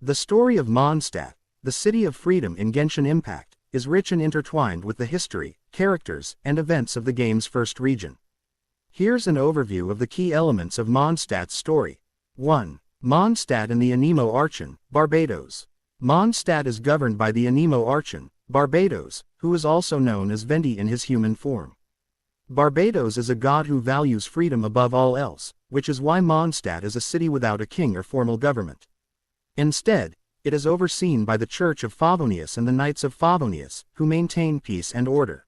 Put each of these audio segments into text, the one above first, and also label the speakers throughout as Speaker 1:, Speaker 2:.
Speaker 1: The story of Mondstadt, the city of freedom in Genshin Impact, is rich and intertwined with the history, characters, and events of the game's first region. Here's an overview of the key elements of Mondstadt's story. 1. Mondstadt and the Anemo Archon, Barbados. Mondstadt is governed by the Anemo Archon, Barbados, who is also known as Venti in his human form. Barbados is a god who values freedom above all else, which is why Mondstadt is a city without a king or formal government. Instead, it is overseen by the Church of Favonius and the Knights of Favonius, who maintain peace and order.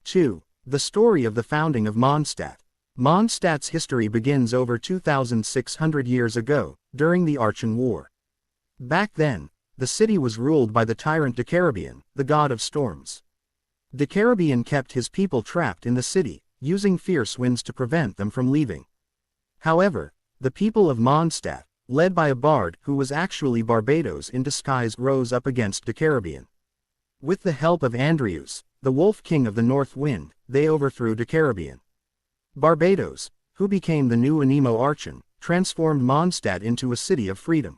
Speaker 1: 2. The story of the founding of Mondstadt. Mondstadt's history begins over 2,600 years ago, during the Archon War. Back then, the city was ruled by the tyrant Decarabian, the god of storms. Decarabian kept his people trapped in the city, using fierce winds to prevent them from leaving. However, the people of Mondstadt, led by a bard who was actually Barbados in disguise, rose up against Decarabian. With the help of Andreus, the Wolf King of the North Wind, they overthrew Decarabian. Barbados, who became the new Anemo Archon, transformed Mondstadt into a city of freedom.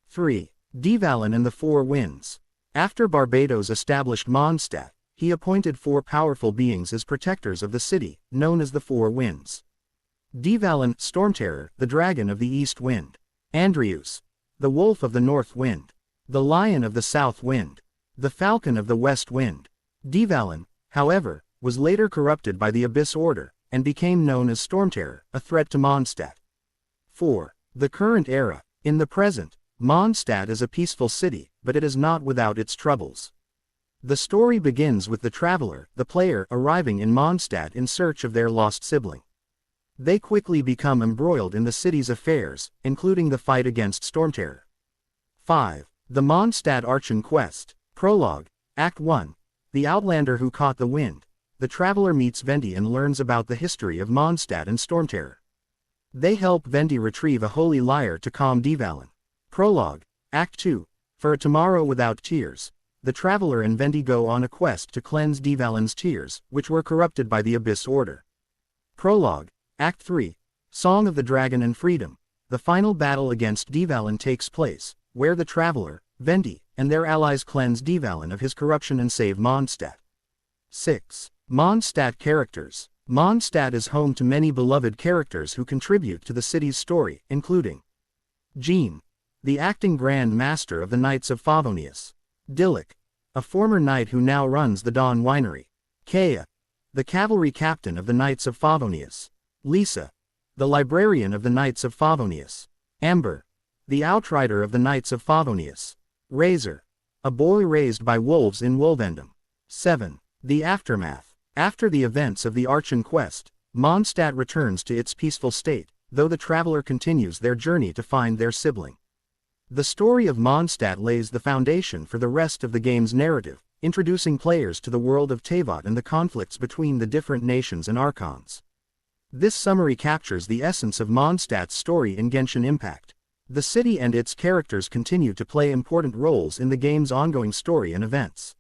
Speaker 1: 3. Dvalin and the Four Winds. After Barbados established Mondstadt, he appointed four powerful beings as protectors of the city, known as the Four Winds. Dvalin, Stormterror, the Dragon of the East Wind. Andreus, the Wolf of the North Wind. The Lion of the South Wind. The Falcon of the West Wind. Dvalin, however, was later corrupted by the Abyss Order, and became known as Stormterror, a threat to Mondstadt. 4. The current era. In the present, Mondstadt is a peaceful city, but it is not without its troubles. The story begins with the traveler, the player, arriving in Mondstadt in search of their lost sibling. They quickly become embroiled in the city's affairs, including the fight against Stormterror. 5. The Mondstadt Archon Quest. Prologue. Act 1. The Outlander Who Caught the Wind. The traveler meets Venti and learns about the history of Mondstadt and Stormterror. They help Venti retrieve a holy lyre to calm Dvalin. Prologue. Act 2. For a tomorrow without tears. The traveler and Venti go on a quest to cleanse Dvalin's tears, which were corrupted by the Abyss Order. Prologue. Act 3. Song of the Dragon and Freedom. The final battle against Dvalin takes place, where the traveler, Venti, and their allies cleanse Dvalin of his corruption and save Mondstadt. 6. Mondstadt Characters. Mondstadt is home to many beloved characters who contribute to the city's story, including Jean, the acting Grand Master of the Knights of Favonius. Dilek, a former knight who now runs the Dawn Winery. Kea, the cavalry captain of the Knights of Favonius. Lisa, the librarian of the Knights of Favonius. Amber, the outrider of the Knights of Favonius. Razor, a boy raised by wolves in Wolvendom. 7. The Aftermath. After the events of the Archon Quest, Mondstadt returns to its peaceful state, though the traveler continues their journey to find their sibling. The story of Mondstadt lays the foundation for the rest of the game's narrative, introducing players to the world of Teyvat and the conflicts between the different nations and archons. This summary captures the essence of Mondstadt's story in Genshin Impact. The city and its characters continue to play important roles in the game's ongoing story and events.